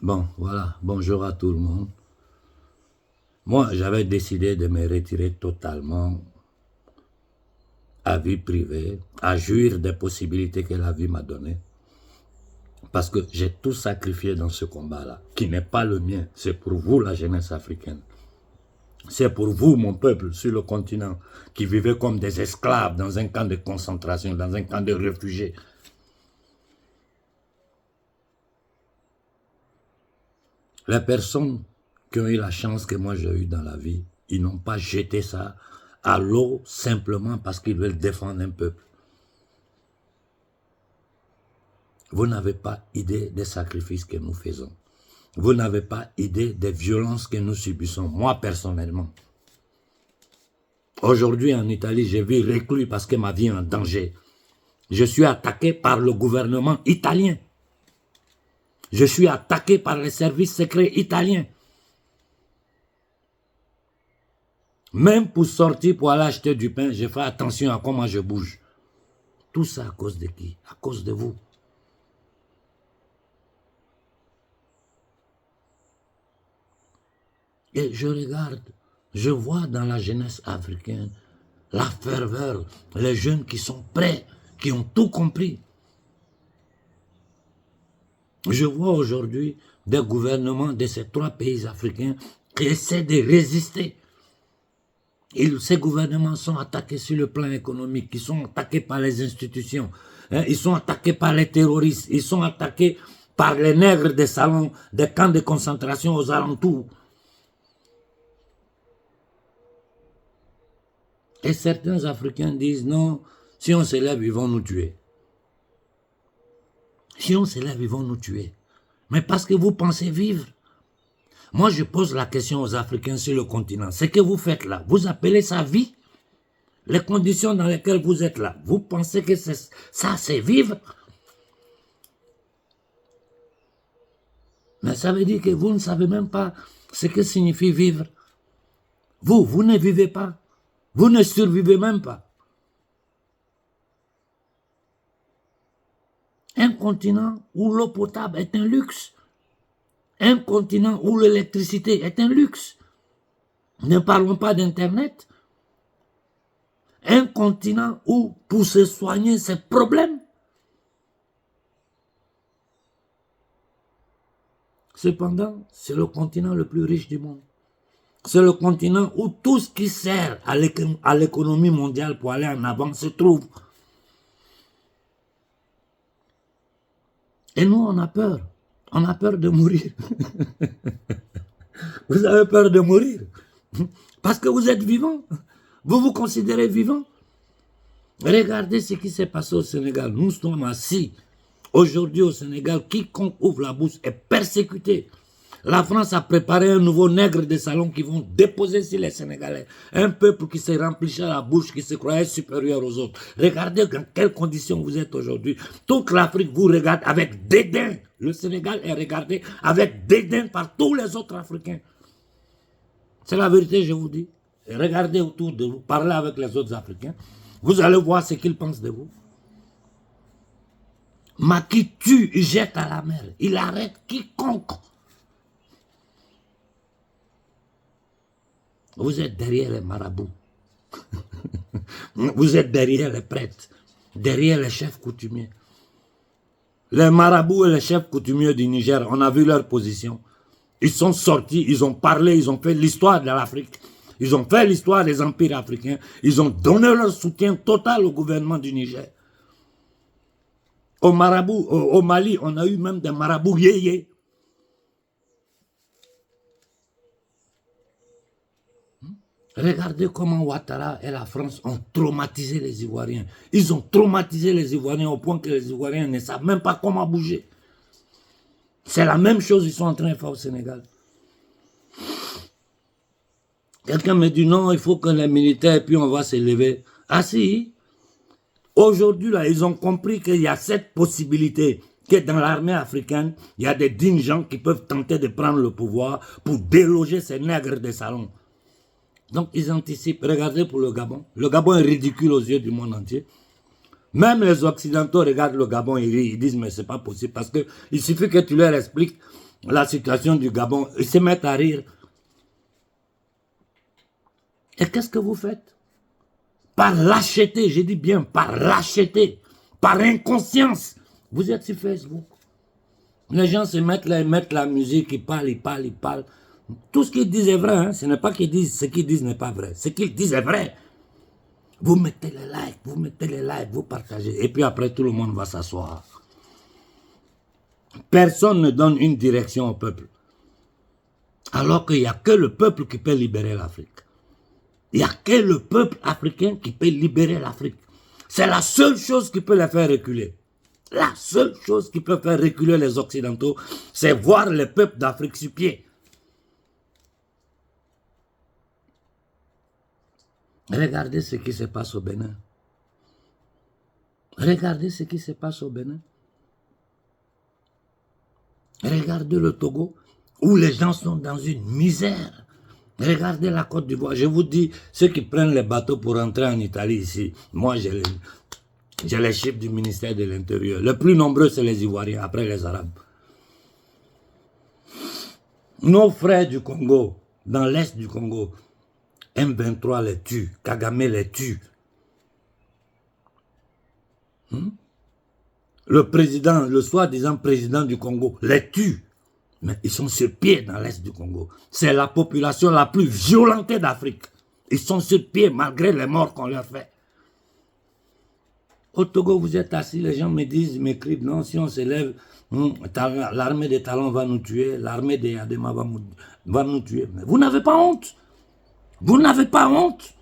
Bon, voilà, bonjour à tout le monde. Moi, j'avais décidé de me retirer totalement à vie privée, à jouir des possibilités que la vie m'a données. Parce que j'ai tout sacrifié dans ce combat-là, qui n'est pas le mien, c'est pour vous, la jeunesse africaine. C'est pour vous, mon peuple, sur le continent, qui vivait comme des esclaves dans un camp de concentration, dans un camp de réfugiés. Les personnes qui ont eu la chance que moi j'ai eue dans la vie, ils n'ont pas jeté ça à l'eau simplement parce qu'ils veulent défendre un peuple. Vous n'avez pas idée des sacrifices que nous faisons. Vous n'avez pas idée des violences que nous subissons, moi personnellement. Aujourd'hui en Italie, j'ai vu reclus parce que ma vie est en danger. Je suis attaqué par le gouvernement italien. Je suis attaqué par les services secrets italiens. Même pour sortir, pour aller acheter du pain, je fais attention à comment je bouge. Tout ça à cause de qui? À cause de vous. Et je regarde, je vois dans la jeunesse africaine la ferveur, les jeunes qui sont prêts, qui ont tout compris. Je vois aujourd'hui des gouvernements de ces 3 pays africains qui essaient de résister. Et ces gouvernements sont attaqués sur le plan économique, ils sont attaqués par les institutions, ils sont attaqués par les terroristes, ils sont attaqués par les nègres des salons, des camps de concentration aux alentours. Et certains Africains disent non, si on se lève, ils vont nous tuer. Si on se lève, ils vont nous tuer. Mais parce que vous pensez vivre. Moi, je pose la question aux Africains sur le continent. Ce que vous faites là, vous appelez ça vie? Les conditions dans lesquelles vous êtes là, vous pensez que ça, c'est vivre? Mais ça veut dire que vous ne savez même pas ce que signifie vivre. Vous ne vivez pas. Vous ne survivez même pas. Un continent où l'eau potable est un luxe. Un continent où l'électricité est un luxe. Ne parlons pas d'Internet. Un continent où, pour se soigner, c'est problème. Cependant, c'est le continent le plus riche du monde. C'est le continent où tout ce qui sert à l'économie mondiale pour aller en avant se trouve. Et nous, on a peur. On a peur de mourir. Vous avez peur de mourir. Parce que vous êtes vivant. Vous vous considérez vivant. Regardez ce qui s'est passé au Sénégal. Nous sommes assis. Aujourd'hui au Sénégal, quiconque ouvre la bouche est persécuté. La France a préparé un nouveau nègre de salon qui vont déposer sur les Sénégalais. Un peuple qui se remplissait la bouche, qui se croyait supérieur aux autres. Regardez dans quelles conditions vous êtes aujourd'hui. Toute l'Afrique vous regarde avec dédain. Le Sénégal est regardé avec dédain par tous les autres Africains. C'est la vérité, je vous dis. Et regardez autour de vous, parlez avec les autres Africains. Vous allez voir ce qu'ils pensent de vous. Macky tue, il jette à la mer. Il arrête quiconque. Vous êtes derrière les marabouts. Vous êtes derrière les prêtres. Derrière les chefs coutumiers. Les marabouts et les chefs coutumiers du Niger, on a vu leur position. Ils sont sortis, ils ont parlé, ils ont fait l'histoire de l'Afrique. Ils ont fait l'histoire des empires africains. Ils ont donné leur soutien total au gouvernement du Niger. Au Mali, on a eu même des marabouts yéyés. Regardez comment Ouattara et la France ont traumatisé les Ivoiriens. Ils ont traumatisé les Ivoiriens au point que les Ivoiriens ne savent même pas comment bouger. C'est la même chose qu'ils sont en train de faire au Sénégal. Quelqu'un me dit non, il faut que les militaires, puis on va se lever. Ah si, aujourd'hui là, ils ont compris qu'il y a cette possibilité que dans l'armée africaine, il y a des dignes gens qui peuvent tenter de prendre le pouvoir pour déloger ces nègres des salons. Donc ils anticipent. Regardez pour le Gabon. Le Gabon est ridicule aux yeux du monde entier. Même les Occidentaux regardent le Gabon et ils disent mais c'est pas possible parce qu'il suffit que tu leur expliques la situation du Gabon, ils se mettent à rire. Et qu'est-ce que vous faites? Par lâcheté, j'ai dit bien, par lâcheté, par inconscience, vous êtes sur Facebook. Les gens se mettent là, ils mettent la musique, ils parlent, ils parlent, ils parlent. Tout ce qu'ils disent est vrai, hein? Ce n'est pas qu'ils disent, ce qu'ils disent n'est pas vrai. Ce qu'ils disent est vrai. Vous mettez les likes, vous partagez. Et puis après, tout le monde va s'asseoir. Personne ne donne une direction au peuple. Alors qu'il n'y a que le peuple qui peut libérer l'Afrique. Il n'y a que le peuple africain qui peut libérer l'Afrique. C'est la seule chose qui peut les faire reculer. La seule chose qui peut faire reculer les Occidentaux, c'est voir le peuple d'Afrique sur pied. Regardez ce qui se passe au Bénin. Regardez ce qui se passe au Bénin. Regardez le Togo, où les gens sont dans une misère. Regardez la Côte d'Ivoire. Je vous dis, ceux qui prennent les bateaux pour entrer en Italie ici, moi j'ai les chiffres du ministère de l'Intérieur. Le plus nombreux, c'est les Ivoiriens, après les Arabes. Nos frères du Congo, dans l'Est du Congo, M23 les tue, Kagame les tue. Le président, le soi-disant président du Congo, les tue. Mais ils sont sur pied dans l'Est du Congo. C'est la population la plus violentée d'Afrique. Ils sont sur pied malgré les morts qu'on leur fait. Au Togo, vous êtes assis, les gens me disent, m'écrivent, non, si on se lève, l'armée des Talons va nous tuer, l'armée des Adema va nous tuer. Mais vous n'avez pas honte. Vous n'avez pas honte.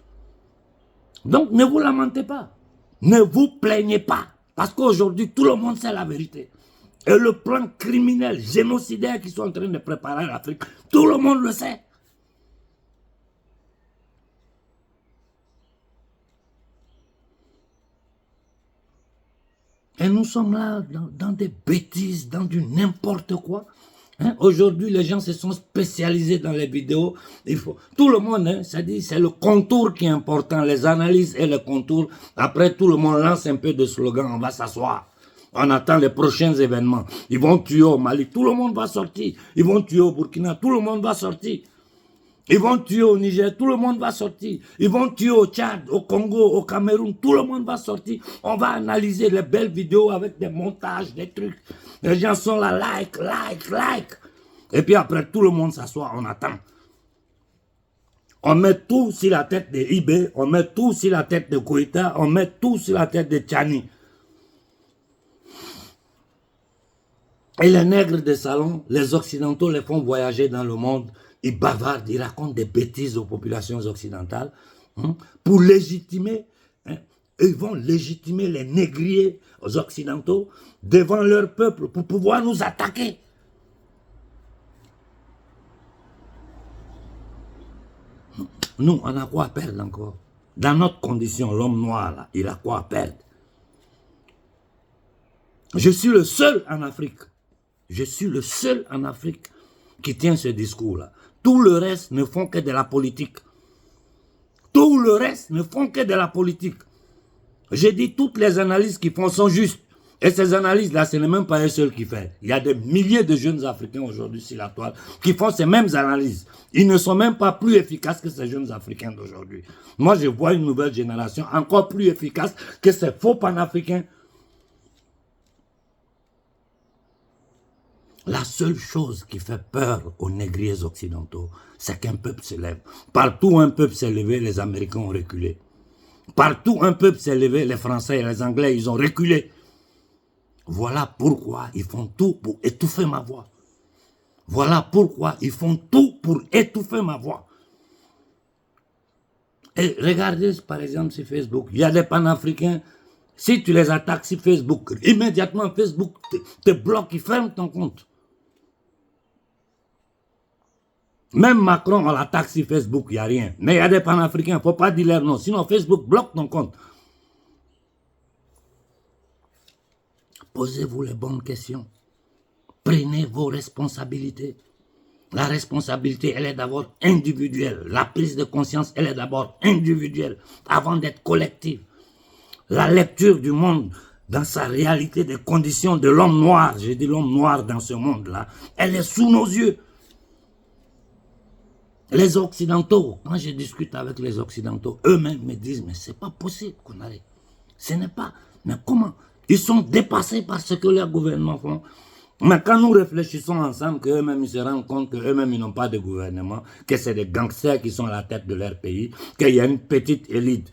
Donc ne vous lamentez pas. Ne vous plaignez pas. Parce qu'aujourd'hui, tout le monde sait la vérité. Et le plan criminel, génocidaire qu'ils sont en train de préparer à l'Afrique, tout le monde le sait. Et nous sommes là dans des bêtises, dans du n'importe quoi. Hein? Aujourd'hui, les gens se sont spécialisés dans les vidéos. Tout le monde, hein, ça dit, c'est le contour qui est important, les analyses et le contour. Après, tout le monde lance un peu de slogan, on va s'asseoir. On attend les prochains événements. Ils vont tuer au Mali, tout le monde va sortir. Ils vont tuer au Burkina, tout le monde va sortir. Ils vont tuer au Niger, tout le monde va sortir. Ils vont tuer au Tchad, au Congo, au Cameroun, tout le monde va sortir. On va analyser les belles vidéos avec des montages, des trucs. Les gens sont là, like. Et puis après, tout le monde s'assoit, on attend. On met tout sur la tête de Ibé, on met tout sur la tête de Koïta, on met tout sur la tête de Tchani. Et les nègres de salon, les Occidentaux les font voyager dans le monde. Ils bavardent, ils racontent des bêtises aux populations occidentales pour légitimer, ils vont légitimer les négriers aux Occidentaux devant leur peuple pour pouvoir nous attaquer. Nous, on a quoi à perdre encore? Dans notre condition, l'homme noir, là, il a quoi à perdre? Je suis le seul en Afrique. Je suis le seul en Afrique qui tient ce discours-là. Tout le reste ne font que de la politique. Tout le reste ne font que de la politique. J'ai dit toutes les analyses qu'ils font sont justes. Et ces analyses-là, ce n'est même pas un seul qui fait. Il y a des milliers de jeunes Africains aujourd'hui sur la toile qui font ces mêmes analyses. Ils ne sont même pas plus efficaces que ces jeunes Africains d'aujourd'hui. Moi, je vois une nouvelle génération encore plus efficace que ces faux panafricains. La seule chose qui fait peur aux négriers occidentaux, c'est qu'un peuple se lève. Partout où un peuple s'est levé, les Américains ont reculé. Partout où un peuple s'est levé, les Français et les Anglais, ils ont reculé. Voilà pourquoi ils font tout pour étouffer ma voix. Voilà pourquoi ils font tout pour étouffer ma voix. Et regardez par exemple sur Facebook, il y a des panafricains, si tu les attaques sur Facebook, immédiatement Facebook te bloque, il ferme ton compte. Même Macron, on l'attaque sur Facebook, il n'y a rien. Mais il y a des panafricains, il ne faut pas dire leur nom, sinon Facebook bloque ton compte. Posez-vous les bonnes questions. Prenez vos responsabilités. La responsabilité, elle est d'abord individuelle. La prise de conscience, elle est d'abord individuelle, avant d'être collective. La lecture du monde, dans sa réalité des conditions de l'homme noir, j'ai dit l'homme noir dans ce monde-là, elle est sous nos yeux. Les Occidentaux, quand je discute avec les Occidentaux, eux-mêmes me disent, mais c'est pas possible qu'on arrive. Ce n'est pas, mais comment? Ils sont dépassés par ce que leurs gouvernements font. Mais quand nous réfléchissons ensemble, qu'eux-mêmes ils se rendent compte qu'eux-mêmes ils n'ont pas de gouvernement, que c'est des gangsters qui sont à la tête de leur pays, qu'il y a une petite élite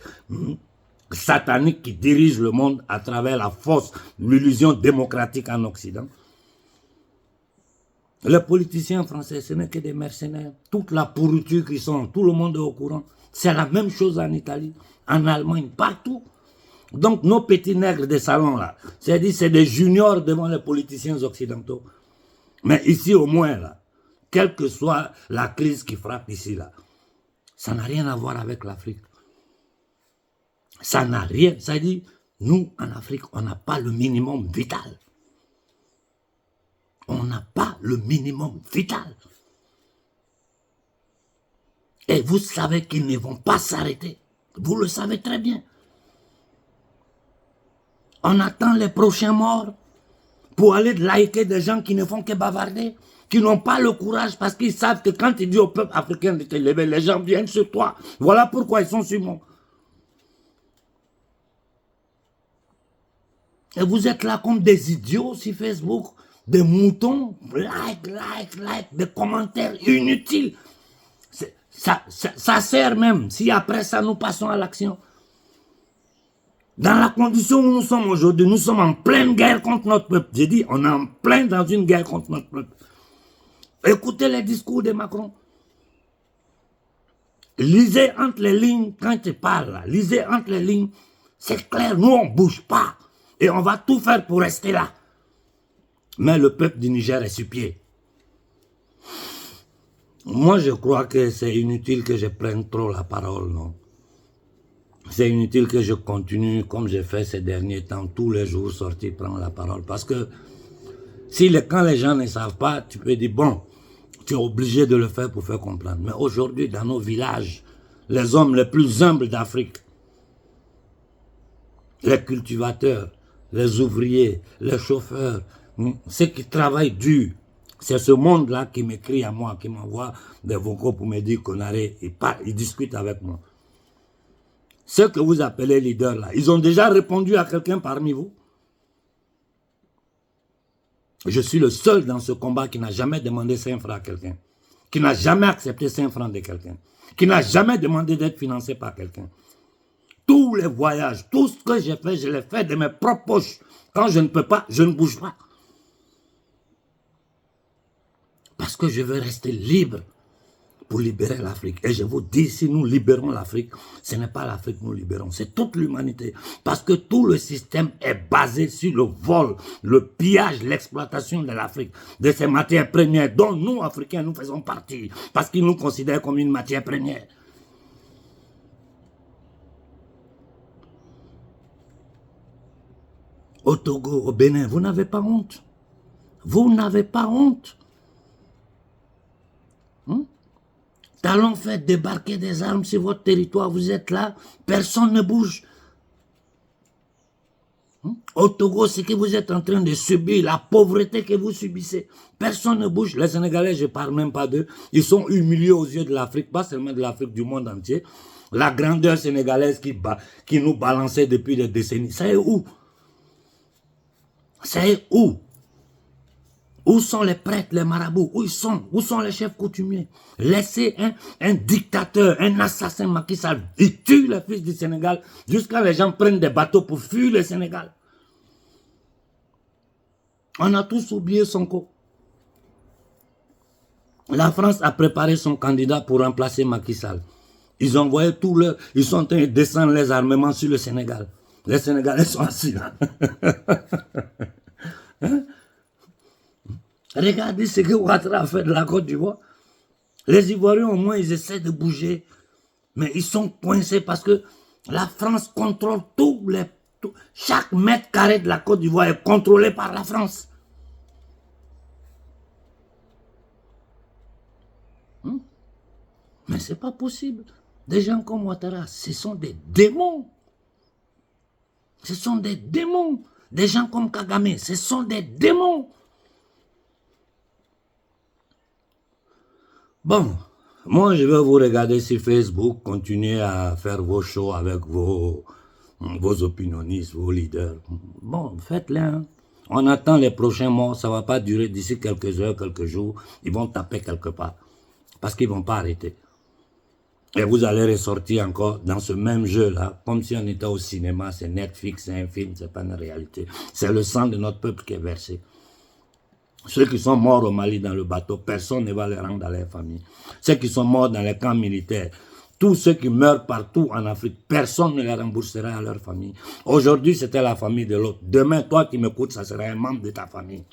satanique qui dirige le monde à travers la force, l'illusion démocratique en Occident. Les politiciens français, ce n'est que des mercenaires. Toute la pourriture qui sont, tout le monde est au courant. C'est la même chose en Italie, en Allemagne, partout. Donc nos petits nègres des salons là, c'est-à-dire c'est des juniors devant les politiciens occidentaux. Mais ici au moins là, quelle que soit la crise qui frappe ici là, ça n'a rien à voir avec l'Afrique. Ça n'a rien, c'est-à-dire nous en Afrique, on n'a pas le minimum vital. On n'a pas le minimum vital. Et vous savez qu'ils ne vont pas s'arrêter. Vous le savez très bien. On attend les prochains morts pour aller liker des gens qui ne font que bavarder, qui n'ont pas le courage parce qu'ils savent que quand ils disent au peuple africain de te lever, les gens viennent sur toi. Voilà pourquoi ils sont sur moi. Et vous êtes là comme des idiots sur Facebook, des moutons, like, des commentaires inutiles. Ça sert même si après ça nous passons à l'action. Dans la condition où nous sommes aujourd'hui, nous sommes en pleine guerre contre notre peuple. J'ai dit, on est en plein dans une guerre contre notre peuple. Écoutez les discours de Macron. Lisez entre les lignes quand il parle. Là. Lisez entre les lignes. C'est clair, nous on ne bouge pas. Et on va tout faire pour rester là. Mais le peuple du Niger est sur pied. Moi je crois que c'est inutile que je prenne trop la parole, non? C'est inutile que je continue comme j'ai fait ces derniers temps, tous les jours sortir prendre la parole. Parce que quand les gens ne savent pas, tu peux dire, bon, tu es obligé de le faire pour faire comprendre. Mais aujourd'hui, dans nos villages, les hommes les plus humbles d'Afrique, les cultivateurs, les ouvriers, les chauffeurs, ceux qui travaillent dur, c'est ce monde-là qui m'écrit à moi, qui m'envoie des vocaux pour me dire qu'on arrête, ils discutent avec moi. Ceux que vous appelez leaders là, ils ont déjà répondu à quelqu'un parmi vous? Je suis le seul dans ce combat qui n'a jamais demandé 5 francs à quelqu'un, qui n'a jamais accepté 5 francs de quelqu'un, qui n'a jamais demandé d'être financé par quelqu'un. Tous les voyages, tout ce que j'ai fait, je l'ai fait de mes propres poches. Quand je ne peux pas, je ne bouge pas. Parce que je veux rester libre pour libérer l'Afrique. Et je vous dis, si nous libérons l'Afrique, ce n'est pas l'Afrique que nous libérons, c'est toute l'humanité. Parce que tout le système est basé sur le vol, le pillage, l'exploitation de l'Afrique, de ces matières premières dont nous, Africains, nous faisons partie. Parce qu'ils nous considèrent comme une matière première. Au Togo, au Bénin, vous n'avez pas honte. Vous n'avez pas honte. Talon fait débarquer des armes sur votre territoire, vous êtes là, personne ne bouge. Au Togo, ce que vous êtes en train de subir, la pauvreté que vous subissez, personne ne bouge. Les Sénégalais, je ne parle même pas d'eux, ils sont humiliés aux yeux de l'Afrique, pas seulement de l'Afrique, du monde entier. La grandeur sénégalaise qui nous balançait depuis des décennies, c'est où? C'est où? Où sont les prêtres, les marabouts? Où ils sont? Où sont les chefs coutumiers? Laissez un dictateur, un assassin Macky Sall, il tue les fils du Sénégal jusqu'à les gens prennent des bateaux pour fuir le Sénégal. On a tous oublié Sonko. La France a préparé son candidat pour remplacer Macky Sall. Ils ont envoyé ils sont en train de descendre les armements sur le Sénégal. Les Sénégalais sont assis là. Hein? Regardez ce que Ouattara a fait de la Côte d'Ivoire. Les Ivoiriens, au moins, ils essaient de bouger. Mais ils sont coincés parce que la France contrôle chaque mètre carré de la Côte d'Ivoire est contrôlé par la France. Mais ce n'est pas possible. Des gens comme Ouattara, ce sont des démons. Ce sont des démons. Des gens comme Kagame, ce sont des démons. Bon, moi je vais vous regarder sur Facebook, continuer à faire vos shows avec vos opinionistes, vos leaders. Bon, faites-les. Hein. On attend les prochains mois, ça ne va pas durer d'ici quelques heures, quelques jours. Ils vont taper quelque part, parce qu'ils ne vont pas arrêter. Et vous allez ressortir encore dans ce même jeu-là, comme si on était au cinéma, c'est Netflix, c'est un film, c'est pas une réalité. C'est le sang de notre peuple qui est versé. Ceux qui sont morts au Mali dans le bateau, personne ne va les rendre à leur famille. Ceux qui sont morts dans les camps militaires, tous ceux qui meurent partout en Afrique, personne ne les remboursera à leur famille. Aujourd'hui, c'était la famille de l'autre. Demain, toi qui m'écoutes, ça sera un membre de ta famille.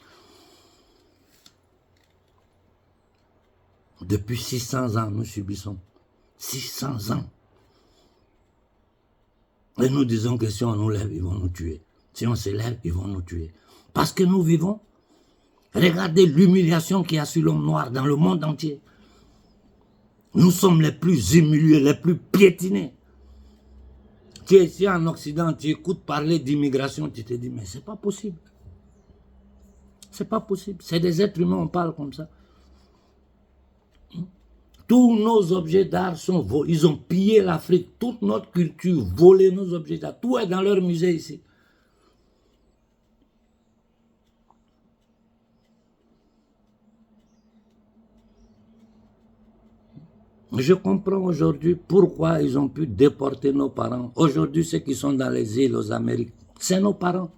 Depuis 600 ans, nous subissons. 600 ans. Et nous disons que si on nous lève, ils vont nous tuer. Si on se lève, ils vont nous tuer. Parce que nous vivons. Regardez l'humiliation qu'il y a sur l'homme noir dans le monde entier. Nous sommes les plus humiliés, les plus piétinés. Tu es ici en Occident, tu écoutes parler d'immigration, tu te dis, mais c'est pas possible. C'est pas possible. C'est des êtres humains, on parle comme ça. Tous nos objets d'art sont volés. Ils ont pillé l'Afrique, toute notre culture, volé nos objets d'art. Tout est dans leur musée ici. Je comprends aujourd'hui pourquoi ils ont pu déporter nos parents. Aujourd'hui, ceux qui sont dans les îles aux Amériques, c'est nos parents.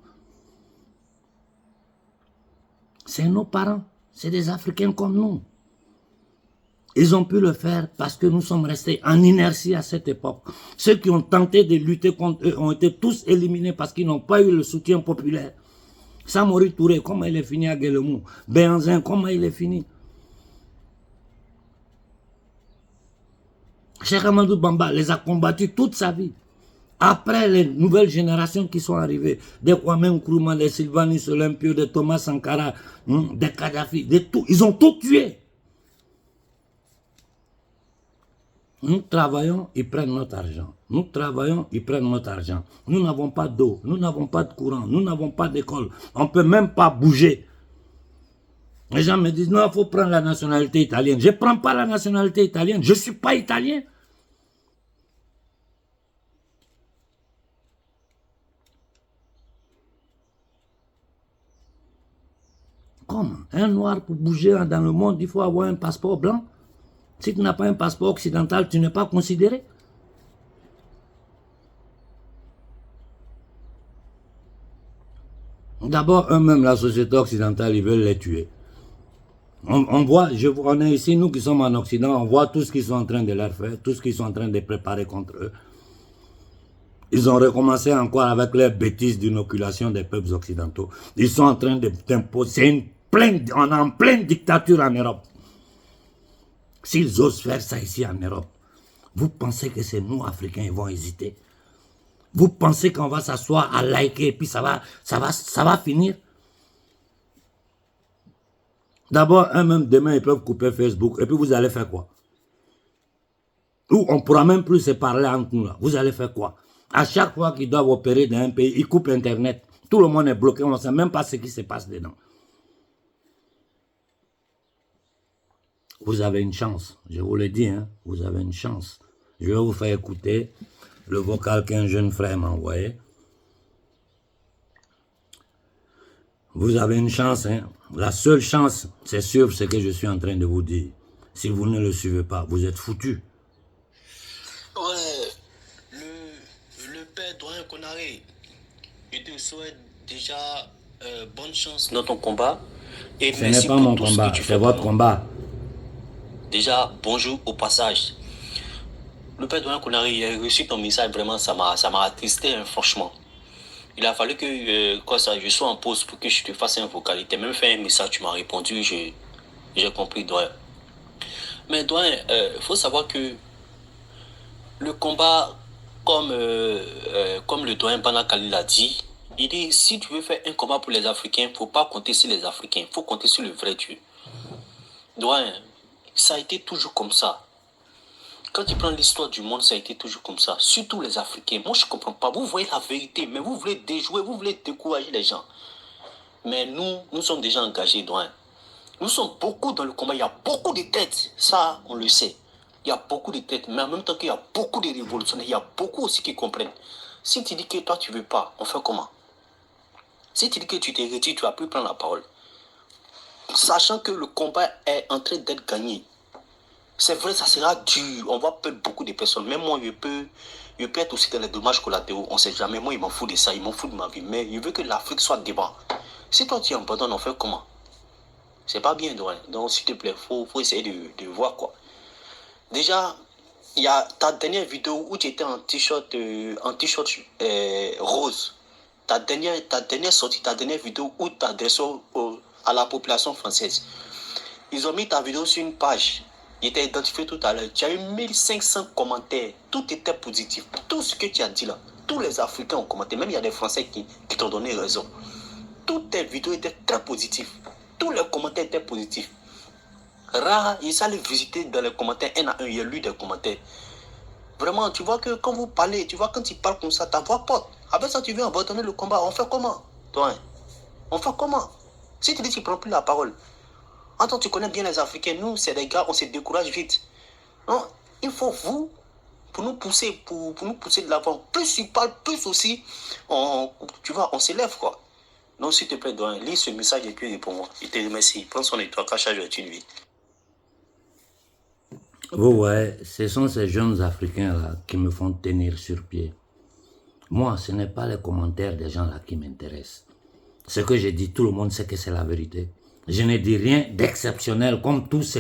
C'est nos parents. C'est des Africains comme nous. Ils ont pu le faire parce que nous sommes restés en inertie à cette époque. Ceux qui ont tenté de lutter contre eux ont été tous éliminés parce qu'ils n'ont pas eu le soutien populaire. Samori Touré, comment il est fini à Guélemou? Béhanzin, comment il est fini? Cheikh Amadou Bamba les a combattus toute sa vie. Après les nouvelles générations qui sont arrivées, des Kwame Nkrumah, des Sylvanus Olympio, des Thomas Sankara, des Kadhafi, ils ont tout tué. Nous travaillons, ils prennent notre argent. Nous travaillons, ils prennent notre argent. Nous n'avons pas d'eau, nous n'avons pas de courant, nous n'avons pas d'école. On ne peut même pas bouger. Les gens me disent, non, il faut prendre la nationalité italienne. Je ne prends pas la nationalité italienne, je ne suis pas italien. Comment? Un noir pour bouger dans le monde, il faut avoir un passeport blanc. Si tu n'as pas un passeport occidental, tu n'es pas considéré. D'abord, eux-mêmes, la société occidentale, ils veulent les tuer. On est ici, nous qui sommes en Occident, on voit tout ce qu'ils sont en train de leur faire, tout ce qu'ils sont en train de préparer contre eux. Ils ont recommencé encore avec leurs bêtises d'inoculation des peuples occidentaux. Ils sont en train d'imposer on est en pleine dictature en Europe. S'ils osent faire ça ici en Europe, vous pensez que c'est nous, Africains, ils vont hésiter? Vous pensez qu'on va s'asseoir à liker et puis ça va finir? D'abord, eux-mêmes, demain, ils peuvent couper Facebook et puis vous allez faire quoi? Ou on ne pourra même plus se parler entre nous là. Vous allez faire quoi? À chaque fois qu'ils doivent opérer dans un pays, ils coupent Internet. Tout le monde est bloqué, on ne sait même pas ce qui se passe dedans. Vous avez une chance, je vous le dis, hein, vous avez une chance. Je vais vous faire écouter le vocal qu'un jeune frère m'a envoyé. Vous avez une chance, hein. La seule chance, c'est suivre ce que je suis en train de vous dire. Si vous ne le suivez pas, vous êtes foutus. Ouais, le père Doyen Konaré, je te souhaite déjà bonne chance dans ton combat. Et ce n'est pas mon combat, c'est votre combat. Déjà, bonjour au passage. Le père Doyen Konaré, il a reçu ton message, vraiment, ça m'a attristé, hein, franchement. Il a fallu que je sois en pause pour que je te fasse un vocal. Il t'a même fait un message, tu m'as répondu, j'ai compris, Doyen. Mais Doyen, faut savoir que le combat, comme le Doyen Banakali l'a dit, il dit, si tu veux faire un combat pour les Africains, il ne faut pas compter sur les Africains, il faut compter sur le vrai Dieu. Doyen, ça a été toujours comme ça. Quand tu prends l'histoire du monde, ça a été toujours comme ça. Surtout les Africains. Moi, je ne comprends pas. Vous voyez la vérité, mais vous voulez déjouer, vous voulez décourager les gens. Mais nous sommes déjà engagés dans un. Nous sommes beaucoup dans le combat. Il y a beaucoup de têtes. Ça, on le sait. Il y a beaucoup de têtes. Mais en même temps qu'il y a beaucoup de révolutionnaires, il y a beaucoup aussi qui comprennent. Si tu dis que toi, tu ne veux pas, on fait comment? Si tu dis que tu t'es retiré, tu ne vas plus prendre la parole. Sachant que le combat est en train d'être gagné. C'est vrai, ça sera dur. On va perdre beaucoup de personnes. Même moi, je peux être aussi dans les dommages collatéraux. On ne sait jamais. Moi, il m'en fout de ça. Il m'en fout de ma vie. Mais je veux que l'Afrique soit devant. Si toi, tu abandonnes, on fait comment? C'est pas bien, donc s'il te plaît, faut essayer de voir quoi. Déjà, il y a ta dernière vidéo où tu étais en t-shirt rose. Ta dernière sortie, ta dernière vidéo où tu t'adressais à la population française. Ils ont mis ta vidéo sur une page. Il était identifié tout à l'heure. Tu as eu 1500 commentaires. Tout était positif. Tout ce que tu as dit là, tous les Africains ont commenté. Même il y a des Français qui t'ont donné raison. Toutes tes vidéos étaient très positives. Tous les commentaires étaient positifs. Rare, il s'allait visiter dans les commentaires, un à un, il a lu des commentaires. Vraiment, tu vois que quand vous parlez, tu vois quand il parle comme ça, ta voix porte. Avec ça, tu viens abandonner le combat. On fait comment? Toi, on fait comment? Si tu dis que tu ne prends plus la parole. Attends, tu connais bien les Africains. Nous, c'est des gars, on se décourage vite. Non, il faut vous, pour nous pousser de l'avant. Plus tu parles, plus aussi, tu vois, on s'élève, quoi. Donc, s'il te plaît, lis ce message et puis pour moi. Il te remercie. Prends son étoile, cachage de une vie. Vous voyez, ce sont ces jeunes Africains-là qui me font tenir sur pied. Moi, ce n'est pas les commentaires des gens-là qui m'intéressent. Ce que j'ai dit, tout le monde sait que c'est la vérité. Je ne dis rien d'exceptionnel comme tous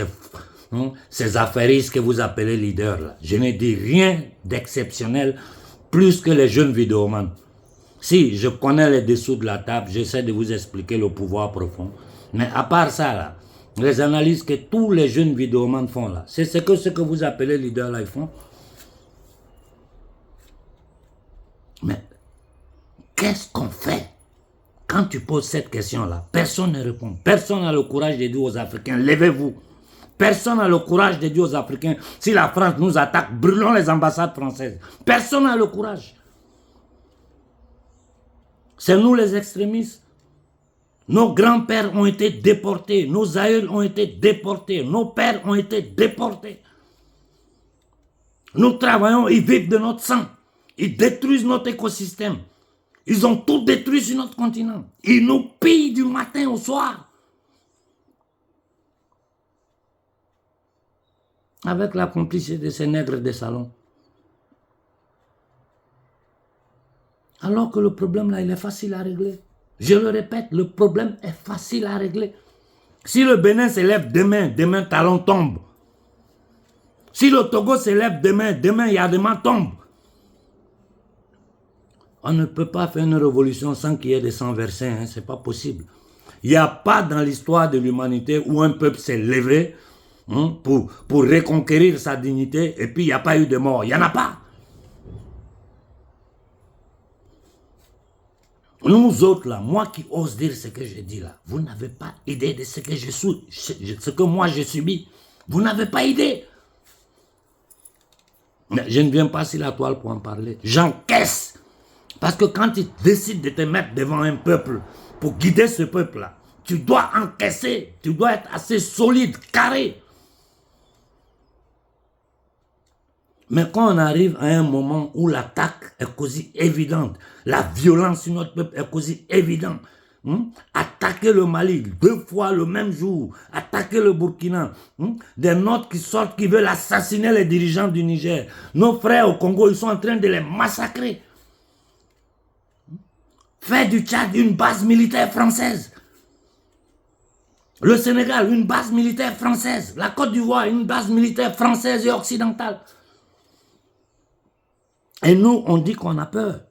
ces affairistes que vous appelez leaders là. Je ne dis rien d'exceptionnel plus que les jeunes vidéomans. Si je connais les dessous de la table, j'essaie de vous expliquer le pouvoir profond. Mais à part ça là, les analyses que tous les jeunes vidéomans font là, c'est ce que vous appelez leaders là, ils font. Mais qu'est-ce qu'on fait? Quand tu poses cette question-là, personne ne répond. Personne n'a le courage de dire aux Africains, levez-vous. Personne n'a le courage de dire aux Africains, si la France nous attaque, brûlons les ambassades françaises. Personne n'a le courage. C'est nous les extrémistes. Nos grands-pères ont été déportés, nos aïeux ont été déportés, nos pères ont été déportés. Nous travaillons, ils vivent de notre sang. Ils détruisent notre écosystème. Ils ont tout détruit sur notre continent. Ils nous pillent du matin au soir. Avec la complicité de ces nègres des salons. Alors que le problème là, il est facile à régler. Je le répète, le problème est facile à régler. Si le Bénin s'élève demain Talon tombe. Si le Togo s'élève demain Yadema tombe. On ne peut pas faire une révolution sans qu'il y ait des sang versés, hein, c'est pas possible. Il n'y a pas dans l'histoire de l'humanité où un peuple s'est levé pour reconquérir sa dignité et puis il n'y a pas eu de mort. Il n'y en a pas. Nous autres là, moi qui ose dire ce que je dis là, vous n'avez pas idée de ce que ce que moi j'ai subi. Vous n'avez pas idée. Mais je ne viens pas sur la toile pour en parler. J'encaisse. Parce que quand tu décides de te mettre devant un peuple pour guider ce peuple-là, tu dois encaisser, tu dois être assez solide, carré. Mais quand on arrive à un moment où l'attaque est quasi évidente, la violence sur notre peuple est quasi évidente, attaquer le Mali 2 fois le même jour, attaquer le Burkina, des notes qui sortent qui veulent assassiner les dirigeants du Niger. Nos frères au Congo, ils sont en train de les massacrer. Faire du Tchad une base militaire française. Le Sénégal, une base militaire française. La Côte d'Ivoire, une base militaire française et occidentale. Et nous, on dit qu'on a peur.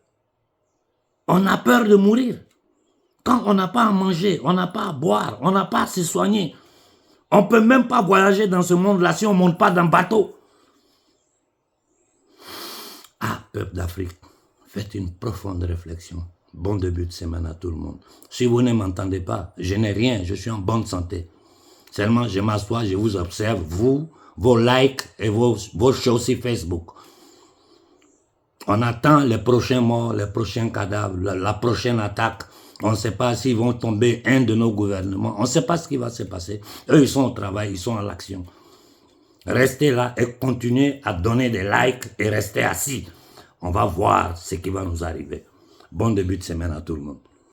On a peur de mourir. Quand on n'a pas à manger, on n'a pas à boire, on n'a pas à se soigner. On ne peut même pas voyager dans ce monde-là si on ne monte pas dans le bateau. Ah, peuple d'Afrique, faites une profonde réflexion. Bon début de semaine à tout le monde. Si vous ne m'entendez pas, je n'ai rien, je suis en bonne santé. Seulement, je m'assois, je vous observe, vous vos likes et vos choses sur Facebook. On attend les prochains morts, les prochains cadavres, la prochaine attaque. On ne sait pas s'ils vont tomber un de nos gouvernements. On ne sait pas ce qui va se passer. Eux, ils sont au travail, ils sont à l'action. Restez là et continuez à donner des likes et restez assis. On va voir ce qui va nous arriver. Bon début de semaine à tout le monde.